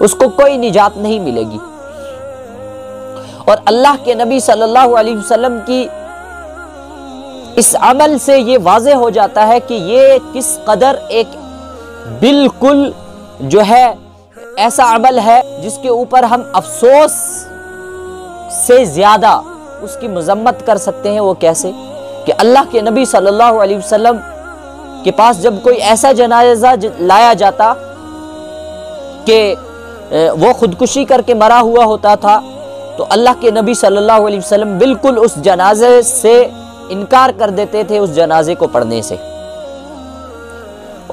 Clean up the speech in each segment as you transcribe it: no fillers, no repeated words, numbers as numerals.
اس کو کوئی نجات نہیں ملے گی۔ اور اللہ کے نبی صلی اللہ علیہ وسلم کی اس عمل سے یہ واضح ہو جاتا ہے کہ یہ کس قدر ایک بالکل جو ہے ایسا عمل ہے جس کے اوپر ہم افسوس سے زیادہ اس کی مذمت کر سکتے ہیں۔ وہ کیسے کہ اللہ کے نبی صلی اللہ علیہ وسلم کے پاس جب کوئی ایسا جنازہ لایا جاتا کہ وہ خودکشی کر کے مرا ہوا ہوتا تھا تو اللہ کے نبی صلی اللہ علیہ وسلم بالکل اس جنازے سے انکار کر دیتے تھے، اس جنازے کو پڑھنے سے۔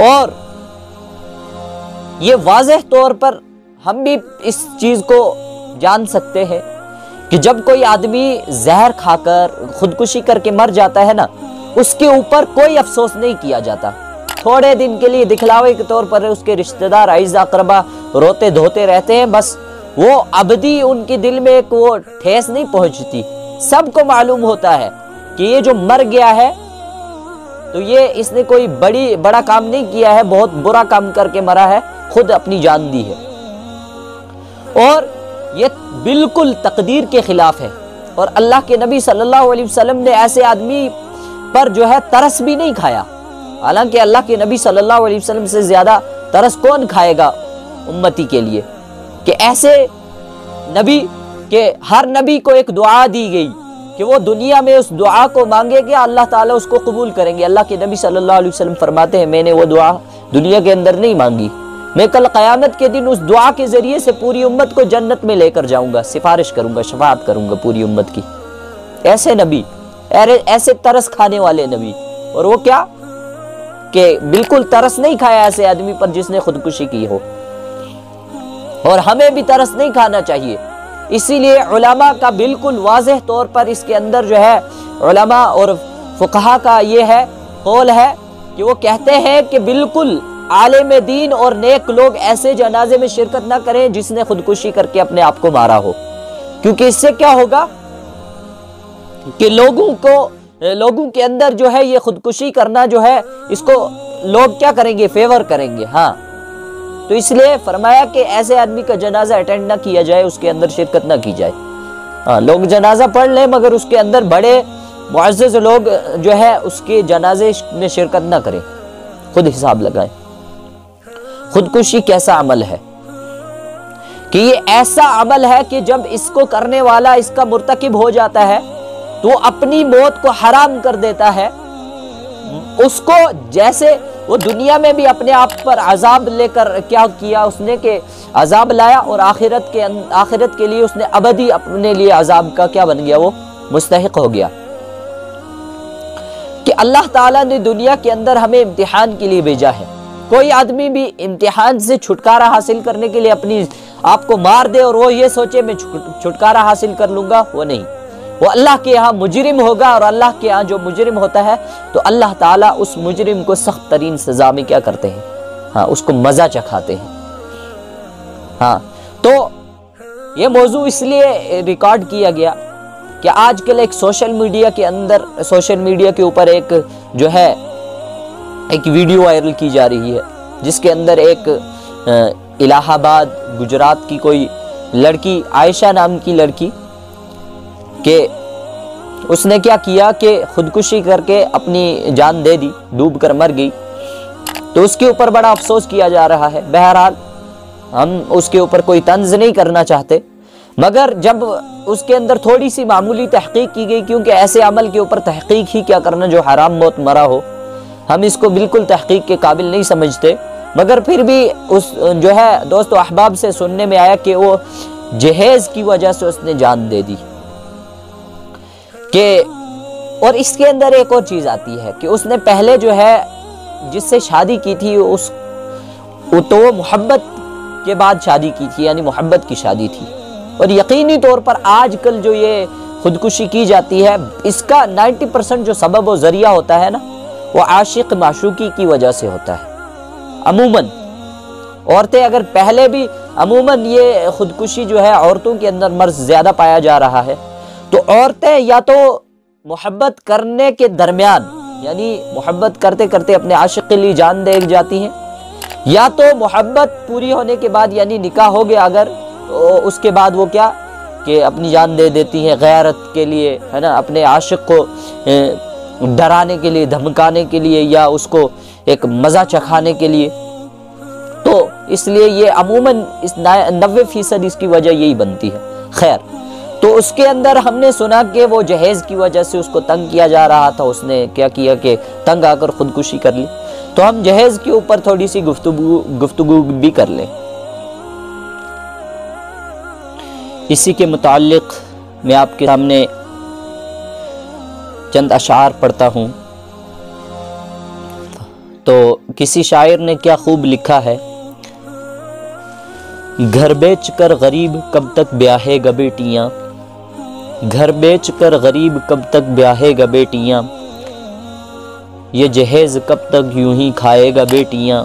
اور یہ واضح طور پر ہم بھی اس چیز کو جان سکتے ہیں کہ جب کوئی آدمی زہر کھا کر خودکشی کر کے مر جاتا ہے نا، اس کے اوپر کوئی افسوس نہیں کیا جاتا۔ تھوڑے دن کے لیے دکھلاوے کے طور پر اس کے رشتہ دار اعزا اقربا روتے دھوتے رہتے ہیں، بس وہ ابدی ان کے دل میں ایک وہ ٹھیس نہیں پہنچتی۔ سب کو معلوم ہوتا ہے کہ یہ جو مر گیا ہے تو یہ اس نے کوئی بڑا کام نہیں کیا ہے، بہت برا کام کر کے مرا ہے، خود اپنی جان دی ہے۔ اور یہ بالکل تقدیر کے خلاف ہے، اور اللہ کے نبی صلی اللہ علیہ وسلم نے ایسے آدمی پر جو ہے ترس بھی نہیں کھایا۔ حالانکہ اللہ کے نبی صلی اللہ علیہ وسلم سے زیادہ ترس کون کھائے گا امتی کے لیے، کہ ایسے نبی کہ ہر نبی کو ایک دعا دی گئی کہ وہ دنیا میں اس دعا کو مانگے گا، اللہ تعالیٰ اس کو قبول کریں گے۔ اللہ کے نبی صلی اللہ علیہ وسلم فرماتے ہیں میں نے وہ دعا دنیا کے اندر نہیں مانگی، میں کل قیامت کے دن اس دعا کے ذریعے سے پوری امت کو جنت میں لے کر جاؤں گا، سفارش کروں گا، شفاعت کروں گا پوری امت کی۔ ایسے نبی، ایسے ترس کھانے والے نبی، اور وہ کیا کہ بالکل ترس نہیں کھایا ایسے آدمی پر جس نے خودکشی کی ہو۔ اور ہمیں بھی ترس نہیں کھانا چاہیے، اسی لیے علماء کا بالکل واضح طور پر اس کے اندر جو ہے علماء اور فقہا کا یہ ہے قول ہے کہ وہ کہتے ہیں کہ بالکل عالم دین اور نیک لوگ ایسے جنازے میں شرکت نہ کریں جس نے خودکشی کر کے اپنے آپ کو مارا ہو، کیونکہ اس سے کیا ہوگا کہ لوگوں کے اندر جو ہے یہ خودکشی کرنا جو ہے اس کو لوگ کیا کریں گے، فیور کریں گے۔ ہاں، تو اس لیے فرمایا کہ ایسے آدمی کا جنازہ اٹینڈ نہ کیا جائے، اس کے اندر شرکت نہ کی جائے۔ ہاں، لوگ جنازہ پڑھ لیں مگر اس کے اندر بڑے معزز لوگ جو ہے اس کے جنازے میں شرکت نہ کریں۔ خود حساب لگائیں خودکشی کیسا عمل ہے، کہ یہ ایسا عمل ہے کہ جب اس کو کرنے والا اس کا مرتکب ہو جاتا ہے تو وہ اپنی موت کو حرام کر دیتا ہے۔ اس کو جیسے وہ دنیا میں بھی اپنے آپ پر عذاب لے کر کیا کیا اس نے کہ عذاب لایا، اور آخرت کے لیے اس نے ابدی اپنے لیے عذاب کا کیا بن گیا، وہ مستحق ہو گیا۔ کہ اللہ تعالیٰ نے دنیا کے اندر ہمیں امتحان کے لیے بھیجا ہے۔ کوئی آدمی بھی امتحان سے چھٹکارا حاصل کرنے کے لیے اپنی آپ کو مار دے اور وہ یہ سوچے میں چھٹکارا حاصل کر لوں گا، وہ نہیں، وہ اللہ کے یہاں مجرم ہوگا، اور اللہ کے یہاں جو مجرم ہوتا ہے تو اللہ تعالیٰ اس مجرم کو سخت ترین سزا میں کیا کرتے ہیں، ہاں، اس کو مزہ چکھاتے ہیں۔ ہاں، تو یہ موضوع اس لیے ریکارڈ کیا گیا کہ آج کل ایک سوشل میڈیا کے اوپر ایک جو ہے ایک ویڈیو وائرل کی جا رہی ہے جس کے اندر ایک الہ آباد گجرات کی کوئی لڑکی، عائشہ نام کی لڑکی، کہ اس نے کیا کیا کہ خودکشی کر کے اپنی جان دے دی، ڈوب کر مر گئی، تو اس کے اوپر بڑا افسوس کیا جا رہا ہے۔ بہرحال ہم اس کے اوپر کوئی طنز نہیں کرنا چاہتے، مگر جب اس کے اندر تھوڑی سی معمولی تحقیق کی گئی، کیونکہ ایسے عمل کے اوپر تحقیق ہی کیا کرنا جو حرام موت مرا ہو، ہم اس کو بالکل تحقیق کے قابل نہیں سمجھتے، مگر پھر بھی اس جو ہے دوست و احباب سے سننے میں آیا کہ وہ جہیز کی وجہ سے اس نے جان دے دی۔ کہ اور اس کے اندر ایک اور چیز آتی ہے کہ اس نے پہلے جو ہے جس سے شادی کی تھی تو وہ محبت کے بعد شادی کی تھی، یعنی محبت کی شادی تھی، اور یقینی طور پر آج کل جو یہ خودکشی کی جاتی ہے اس کا 90% جو سبب و ذریعہ ہوتا ہے نا، وہ عاشق معشوقی کی وجہ سے ہوتا ہے۔ عموماً عورتیں اگر پہلے بھی عموماً یہ خودکشی جو ہے عورتوں کے اندر مرض زیادہ پایا جا رہا ہے، تو عورتیں یا تو محبت کرنے کے درمیان، یعنی محبت کرتے کرتے اپنے عاشق کے لیے جان دے جاتی ہیں، یا تو محبت پوری ہونے کے بعد یعنی نکاح ہو گیا اگر، تو اس کے بعد وہ کیا کہ اپنی جان دے دیتی ہیں غیرت کے لیے، ہے نا، اپنے عاشق کو ڈرانے کے لیے، دھمکانے کے لیے، یا اس کو ایک مزہ چکھانے کے لیے۔ تو اس لیے یہ عموماً 90% اس کی وجہ یہی بنتی ہے۔ خیر، تو اس کے اندر ہم نے سنا کہ وہ جہیز کی وجہ سے اس کو تنگ کیا جا رہا تھا، اس نے کیا کیا کہ تنگ آ کر خودکشی کر لی۔ تو ہم جہیز کے اوپر تھوڑی سی گفتگو بھی کر لیں۔ اسی کے متعلق میں آپ کے سامنے چند اشعار پڑھتا ہوں۔ تو کسی شاعر نے کیا خوب لکھا ہے، گھر بیچ کر غریب کب تک بیاہے گا بیٹیاں، گھر بیچ کر غریب کب تک بیاہے گا بیٹیاں، یہ جہیز کب تک یوں ہی کھائے گا بیٹیاں،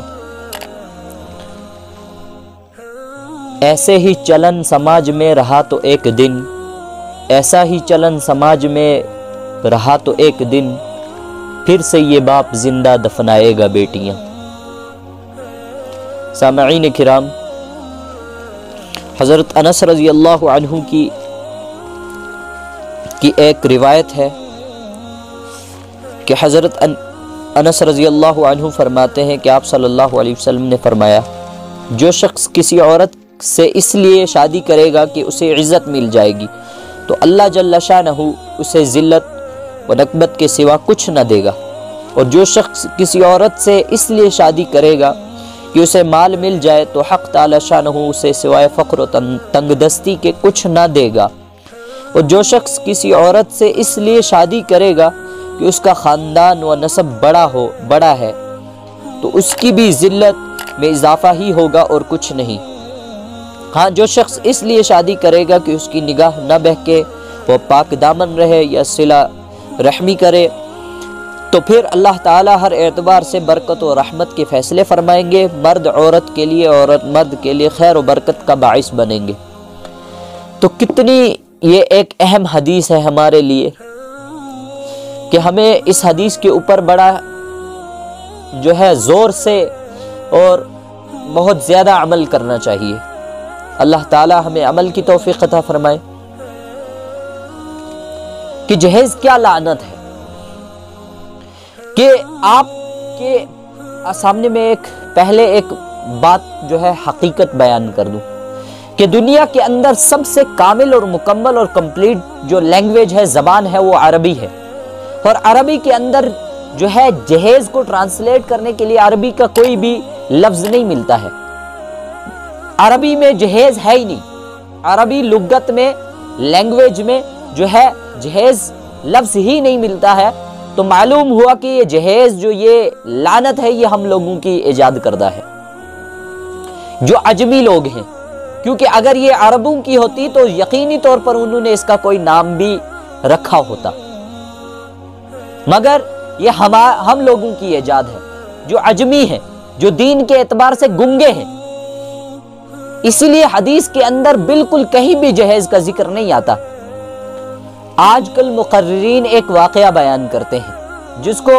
ایسے ہی چلن سماج میں رہا تو ایک دن، ایسا ہی چلن سماج میں رہا تو ایک دن، پھر سے یہ باپ زندہ دفنائے گا بیٹیاں۔ سامعین کرام، حضرت انس رضی اللہ عنہ کی ایک روایت ہے کہ حضرت انس رضی اللہ عنہ فرماتے ہیں کہ آپ صلی اللہ علیہ وسلم نے فرمایا، جو شخص کسی عورت سے اس لیے شادی کرے گا کہ اسے عزت مل جائے گی تو اللہ جل شانہ اسے ذلت و نکبت کے سوا کچھ نہ دے گا، اور جو شخص کسی عورت سے اس لیے شادی کرے گا کہ اسے مال مل جائے تو حق تعالی شانہ اسے سوائے فقر و تنگ دستی کے کچھ نہ دے گا، اور جو شخص کسی عورت سے اس لیے شادی کرے گا کہ اس کا خاندان و نسب بڑا ہے تو اس کی بھی ذلت میں اضافہ ہی ہوگا اور کچھ نہیں۔ ہاں، جو شخص اس لیے شادی کرے گا کہ اس کی نگاہ نہ بہکے، وہ پاک دامن رہے یا صلہ رحمی کرے، تو پھر اللہ تعالیٰ ہر اعتبار سے برکت و رحمت کے فیصلے فرمائیں گے، مرد عورت کے لیے، عورت مرد کے لیے خیر و برکت کا باعث بنیں گے۔ تو کتنی یہ ایک اہم حدیث ہے ہمارے لیے کہ ہمیں اس حدیث کے اوپر بڑا جو ہے زور سے اور بہت زیادہ عمل کرنا چاہیے۔ اللہ تعالیٰ ہمیں عمل کی توفیق عطا فرمائے۔ کہ جہیز کیا لعنت ہے، کہ آپ کے سامنے میں پہلے ایک بات جو ہے حقیقت بیان کر دوں کہ دنیا کے اندر سب سے کامل اور مکمل اور کمپلیٹ جو لینگویج ہے، زبان ہے، وہ عربی ہے، اور عربی کے اندر جو ہے جہیز کو ٹرانسلیٹ کرنے کے لیے عربی کا کوئی بھی لفظ نہیں ملتا ہے۔ عربی میں جہیز ہے ہی نہیں، عربی لغت میں، لینگویج میں جو ہے جہیز لفظ ہی نہیں ملتا ہے۔ تو معلوم ہوا کہ یہ جہیز جو یہ لعنت ہے، یہ ہم لوگوں کی ایجاد کردہ ہے، جو عجمی لوگ ہیں، کیونکہ اگر یہ عربوں کی ہوتی تو یقینی طور پر انہوں نے اس کا کوئی نام بھی رکھا ہوتا، مگر یہ ہم لوگوں کی ایجاد ہے جو عجمی ہیں، جو دین کے اعتبار سے گنگے ہیں۔ اسی لیے حدیث کے اندر بالکل کہیں بھی جہیز کا ذکر نہیں آتا۔ آج کل مقررین ایک واقعہ بیان کرتے ہیں جس کو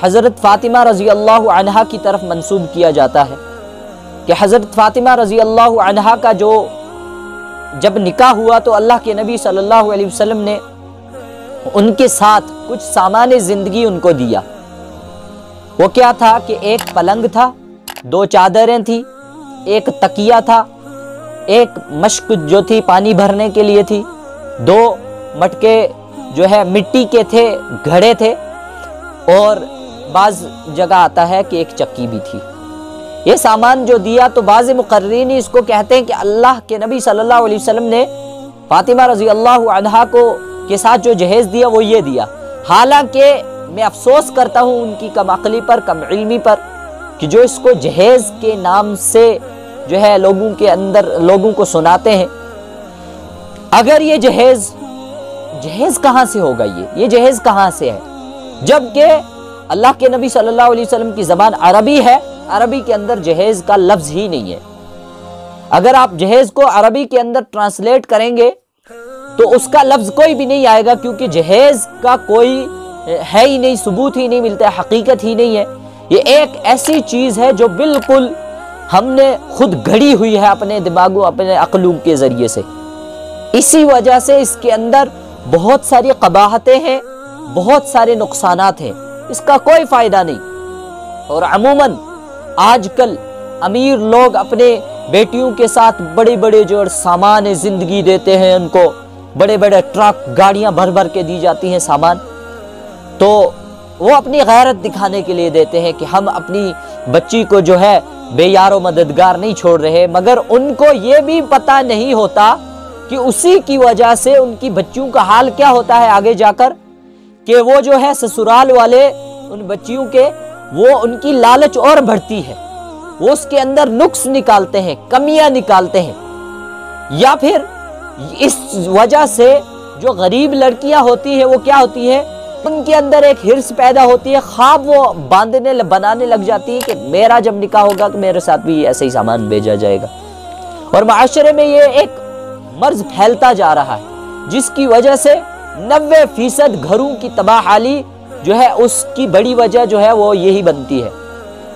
حضرت فاطمہ رضی اللہ عنہا کی طرف منسوب کیا جاتا ہے کہ حضرت فاطمہ رضی اللہ عنہا کا جب نکاح ہوا تو اللہ کے نبی صلی اللہ علیہ وسلم نے ان کے ساتھ کچھ سامان زندگی ان کو دیا۔ وہ کیا تھا کہ ایک پلنگ تھا، 2 چادریں تھی، ایک تکیہ تھا، ایک مشک جو تھی پانی بھرنے کے لیے تھی، 2 مٹکے جو ہے مٹی کے تھے، گھڑے تھے، اور بعض جگہ آتا ہے کہ ایک چکی بھی تھی۔ یہ سامان جو دیا تو بعض مقررین اس کو کہتے ہیں کہ اللہ کے نبی صلی اللہ علیہ وسلم نے فاطمہ رضی اللہ عنہا کے ساتھ جو جہیز دیا وہ یہ دیا۔ حالانکہ میں افسوس کرتا ہوں ان کی کم عقلی پر، کم علمی پر، کہ جو اس کو جہیز کے نام سے جو ہے لوگوں کو سناتے ہیں۔ اگر یہ جہیز کہاں سے ہوگا، یہ جہیز کہاں سے ہے، جبکہ اللہ کے نبی صلی اللہ علیہ وسلم کی زبان عربی ہے، عربی کے اندر جہیز کا لفظ ہی نہیں ہے۔ اگر آپ جہیز کو عربی کے اندر ٹرانسلیٹ کریں گے تو اس کا لفظ کوئی بھی نہیں آئے گا، کیونکہ جہیز کا کوئی ہے ہی نہیں، ثبوت ہی نہیں ملتا ہے، حقیقت ہی نہیں ہے یہ ایک ایسی چیز ہے جو بالکل ہم نے خود گھڑی ہوئی ہے اپنے دماغوں اپنے عقلوں کے ذریعے سے. اسی وجہ سے اس کے اندر بہت ساری قباحتیں ہیں، بہت سارے نقصانات ہیں، اس کا کوئی فائدہ نہیں. اور عموماً آج کل امیر لوگ اپنے بیٹیوں کے ساتھ بڑے بڑے جو سامان زندگی دیتے ہیں، ان کو بڑے بڑے ٹرک گاڑیاں بھر بھر کے دی جاتی ہیں سامان، تو وہ اپنی غیرت دکھانے کے لیے دیتے ہیں کہ ہم اپنی بچی کو جو ہے بے یار و مددگار نہیں چھوڑ رہے. مگر ان کو یہ بھی پتہ نہیں ہوتا کہ اسی کی وجہ سے ان کی بچیوں کا حال کیا ہوتا ہے آگے جا کر، کہ وہ جو ہے سسرال والے ان بچیوں کے وہ ان کی لالچ اور بڑھتی ہے، وہ اس کے اندر نقص نکالتے ہیں، کمیاں نکالتے ہیں. یا پھر اس وجہ سے جو غریب لڑکیاں ہوتی ہیں وہ کیا ہوتی ہے، ان کے اندر ایک حرص پیدا ہوتی ہے، خواب وہ بنانے لگ جاتی ہے کہ میرا جب نکاح ہوگا کہ میرے ساتھ بھی ایسے ہی سامان بھیجا جائے گا. اور معاشرے میں یہ ایک مرض پھیلتا جا رہا ہے جس کی وجہ سے 90% گھروں کی تباہ حالی جو ہے اس کی بڑی وجہ جو ہے وہ یہی بنتی ہے.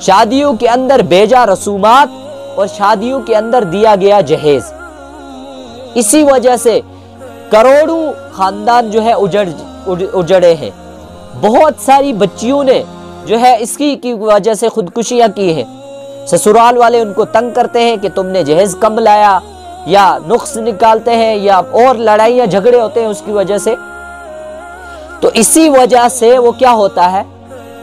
شادیوں کے اندر بیجا رسومات اور شادیوں کے اندر دیا گیا جہیز، اسی وجہ سے کروڑوں خاندان جو ہے اجڑے ہیں. بہت ساری بچیوں نے جو ہے اس کی وجہ سے خودکشیاں کی ہیں. سسرال والے ان کو تنگ کرتے ہیں کہ تم نے جہیز کم لایا، یا نقص نکالتے ہیں، یا اور لڑائیاں جھگڑے ہوتے ہیں اس کی وجہ سے. تو اسی وجہ سے وہ کیا ہوتا ہے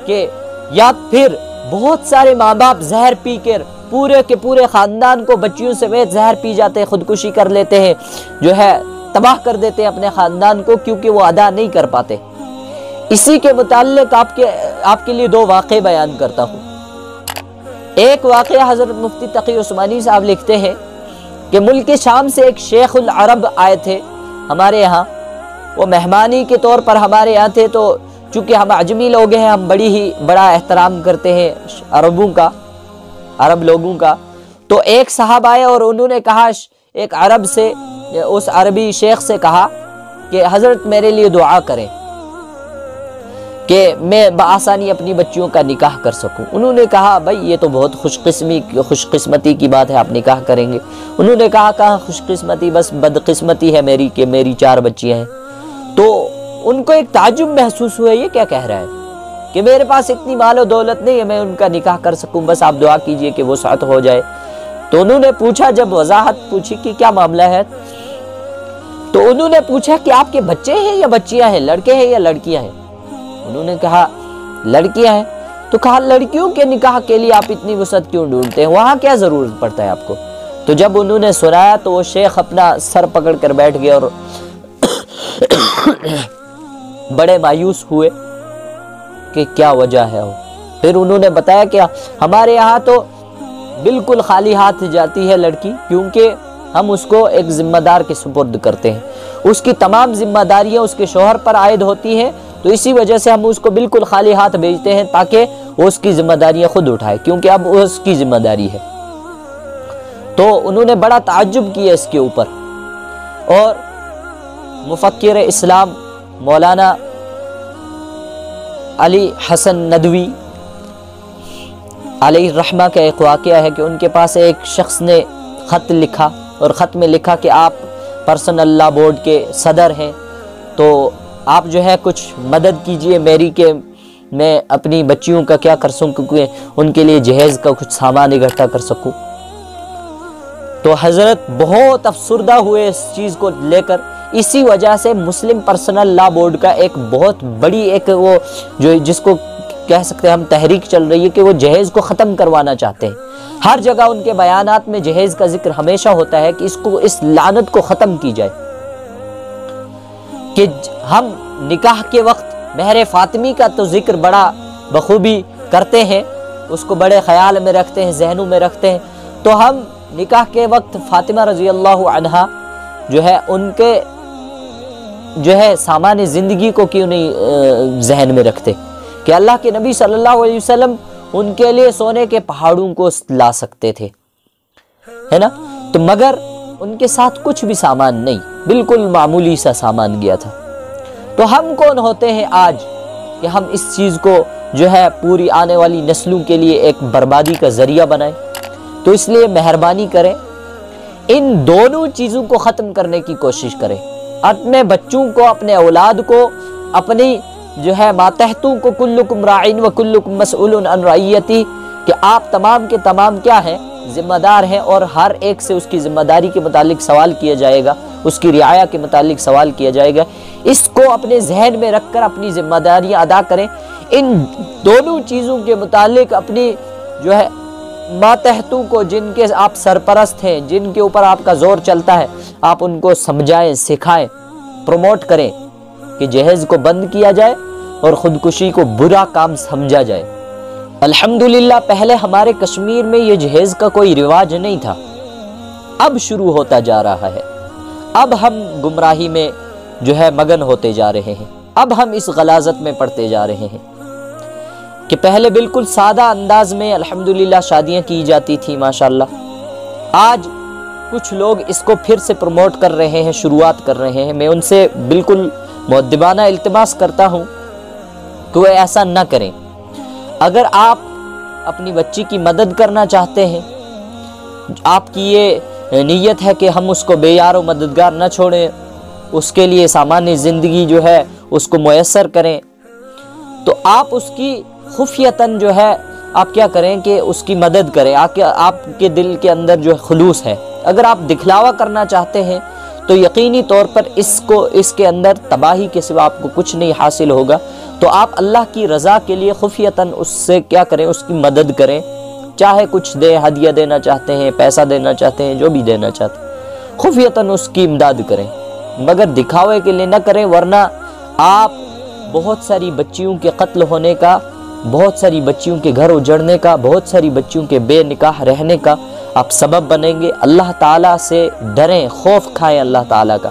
کہ یا پھر بہت سارے ماں باپ زہر پی کر پورے کے پورے خاندان کو بچیوں سمیت زہر پی جاتے ہیں، خودکشی کر لیتے ہیں، جو ہے تباہ کر دیتے ہیں اپنے خاندان کو، کیونکہ وہ ادا نہیں کر پاتے. اسی کے متعلق آپ کے لیے 2 واقعے بیان کرتا ہوں. ایک واقعہ حضرت مفتی تقی عثمانی صاحب لکھتے ہیں کہ ملک شام سے ایک شیخ العرب آئے تھے ہمارے یہاں. وہ مہمانی کے طور پر ہمارے یہاں تھے، تو چونکہ ہم عجمی لوگ ہیں، ہم بڑا احترام کرتے ہیں عرب لوگوں کا. تو ایک صاحب آئے اور انہوں نے کہا، ایک عرب سے، اس عربی شیخ سے کہا کہ حضرت میرے لیے دعا کریں کہ میں بآسانی اپنی بچیوں کا نکاح کر سکوں. انہوں نے کہا بھائی یہ تو بہت خوش قسمتی کی بات ہے، آپ نکاح کریں گے. انہوں نے کہا خوش قسمتی، بس بدقسمتی ہے میری کہ میری 4 بچیاں ہیں. تو ان کو ایک تعجب محسوس ہوا، یہ کیا کہہ رہا ہے کہ میرے پاس اتنی مال و دولت نہیں ہے میں ان کا نکاح کر سکوں، بس آپ دعا کیجئے کہ وسعت ہو جائے. تو انہوں نے پوچھا، جب وضاحت پوچھی کہ کیا معاملہ ہے، تو انہوں نے پوچھا کہ آپ کے بچے ہیں یا بچیاں ہیں، لڑکے ہیں یا لڑکیاں ہیں. انہوں نے کہا لڑکیاں ہیں. تو کہا لڑکیوں کے نکاح کے لیے آپ اتنی وسعت کیوں ڈھونڈتے ہیں، وہاں کیا ضرورت پڑتا ہے آپ کو. تو جب انہوں نے سنایا تو وہ شیخ اپنا سر پکڑ کر بیٹھ گئے اور بڑے مایوس ہوئے کہ کیا وجہ ہے. پھر انہوں نے بتایا کہ ہمارے یہاں تو بالکل خالی ہاتھ جاتی ہے لڑکی، کیونکہ ہم اس کو ایک ذمہ دار کے سپرد کرتے ہیں، اس کی تمام ذمہ داریاں اس کے شوہر پر عائد ہوتی ہیں، تو اسی وجہ سے ہم اس کو بالکل خالی ہاتھ بھیجتے ہیں تاکہ وہ اس کی ذمہ داریاں خود اٹھائے، کیونکہ اب اس کی ذمہ داری ہے. تو انہوں نے بڑا تعجب کیا اس کے اوپر. اور مفکر اسلام مولانا علی حسن ندوی علیہ الرحمہ کا ایک واقعہ ہے کہ ان کے پاس ایک شخص نے خط لکھا، اور خط میں لکھا کہ آپ پرسنل لا بورڈ کے صدر ہیں، تو آپ جو ہے کچھ مدد کیجئے میری کہ میں اپنی بچیوں کا کیا کر سکوں، کیونکہ ان کے لیے جہیز کا کچھ سامان اکٹھا کر سکوں. تو حضرت بہت افسردہ ہوئے اس چیز کو لے کر. اسی وجہ سے مسلم پرسنل لا بورڈ کا ایک بہت بڑی ایک وہ جو جس کو کہہ سکتے ہیں ہم تحریک چل رہی ہے کہ وہ جہیز کو ختم کروانا چاہتے ہیں. ہر جگہ ان کے بیانات میں جہیز کا ذکر ہمیشہ ہوتا ہے کہ اس لعنت کو ختم کی جائے. کہ ہم نکاح کے وقت مہر فاطمی کا تو ذکر بڑا بخوبی کرتے ہیں، اس کو بڑے خیال میں رکھتے ہیں، ذہنوں میں رکھتے ہیں، تو ہم نکاح کے وقت فاطمہ رضی اللہ عنہا جو ہے ان کے جو ہے سامان زندگی کو کیوں نہیں ذہن میں رکھتے کہ اللہ کے نبی صلی اللہ علیہ وسلم ان کے لیے سونے کے پہاڑوں کو لا سکتے تھے، ہے نا. تو مگر ان کے ساتھ کچھ بھی سامان نہیں، بالکل معمولی سا سامان گیا تھا. تو ہم کون ہوتے ہیں آج کہ ہم اس چیز کو جو ہے پوری آنے والی نسلوں کے لیے ایک بربادی کا ذریعہ بنائیں۔ تو اس لیے مہربانی کریں، ان دونوں چیزوں کو ختم کرنے کی کوشش کریں۔ اپنے بچوں کو، اپنے اولاد کو، اپنی جو ہے ماتحتوں کو، کلکم راعین و کلکم مسئول عن رعیتی، کہ آپ تمام کے تمام کیا ہیں؟ ذمہ دار ہیں، اور ہر ایک سے اس کی ذمہ داری کے متعلق سوال کیا جائے گا، اس کی رعایا کے متعلق سوال کیا جائے گا۔ اس کو اپنے ذہن میں رکھ کر اپنی ذمہ داریاں ادا کریں۔ ان دونوں چیزوں کے متعلق اپنی جو ہے ماتحتوں کو، جن کے آپ سرپرست ہیں، جن کے اوپر آپ کا زور چلتا ہے، آپ ان کو سمجھائیں، سکھائیں، پروموٹ کریں کہ جہیز کو بند کیا جائے اور خودکشی کو برا کام سمجھا جائے۔ الحمدللہ پہلے ہمارے کشمیر میں یہ جہیز کا کوئی رواج نہیں تھا، اب شروع ہوتا جا رہا ہے۔ اب ہم گمراہی میں جو ہے مگن ہوتے جا رہے ہیں، اب ہم اس غلاظت میں پڑتے جا رہے ہیں کہ پہلے بالکل سادہ انداز میں الحمدللہ شادیاں کی جاتی تھی ماشاءاللہ، آج کچھ لوگ اس کو پھر سے پروموٹ کر رہے ہیں، شروعات کر رہے ہیں۔ میں ان سے بالکل مؤدبانہ التماس کرتا ہوں کہ وہ ایسا نہ کریں۔ اگر آپ اپنی بچی کی مدد کرنا چاہتے ہیں، آپ کی یہ نیت ہے کہ ہم اس کو بے یار و مددگار نہ چھوڑیں، اس کے لیے سامان زندگی جو ہے اس کو میسر کریں، تو آپ اس کی خفیتاً جو ہے آپ کیا کریں کہ اس کی مدد کریں۔ آپ کے دل کے اندر جو خلوص ہے، اگر آپ دکھلاوا کرنا چاہتے ہیں تو یقینی طور پر اس کے اندر تباہی کے سوا آپ کو کچھ نہیں حاصل ہوگا۔ تو آپ اللہ کی رضا کے لیے خفیتاً اس سے کیا کریں، اس کی مدد کریں، چاہے کچھ دیں، ہدیہ دینا چاہتے ہیں، پیسہ دینا چاہتے ہیں، جو بھی دینا چاہتے ہیں، خفیتاً اس کی امداد کریں، مگر دکھاوے کے لیے نہ کریں، ورنہ آپ بہت ساری بچیوں کے قتل ہونے کا، بہت ساری بچیوں کے گھر اجڑنے کا، بہت ساری بچیوں کے بے نکاح رہنے کا آپ سبب بنیں گے۔ اللہ تعالیٰ سے ڈریں، خوف کھائیں اللہ تعالیٰ کا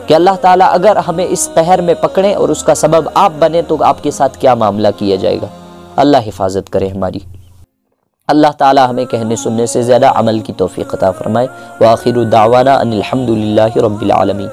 کہ اللہ تعالیٰ اگر ہمیں اس قہر میں پکڑیں اور اس کا سبب آپ بنے تو آپ کے ساتھ کیا معاملہ کیا جائے گا۔ اللہ حفاظت کرے ہماری۔ اللہ تعالیٰ ہمیں کہنے سننے سے زیادہ عمل کی توفیق عطا فرمائے۔ وآخر دعوانا ان الحمد للہ رب العالمین۔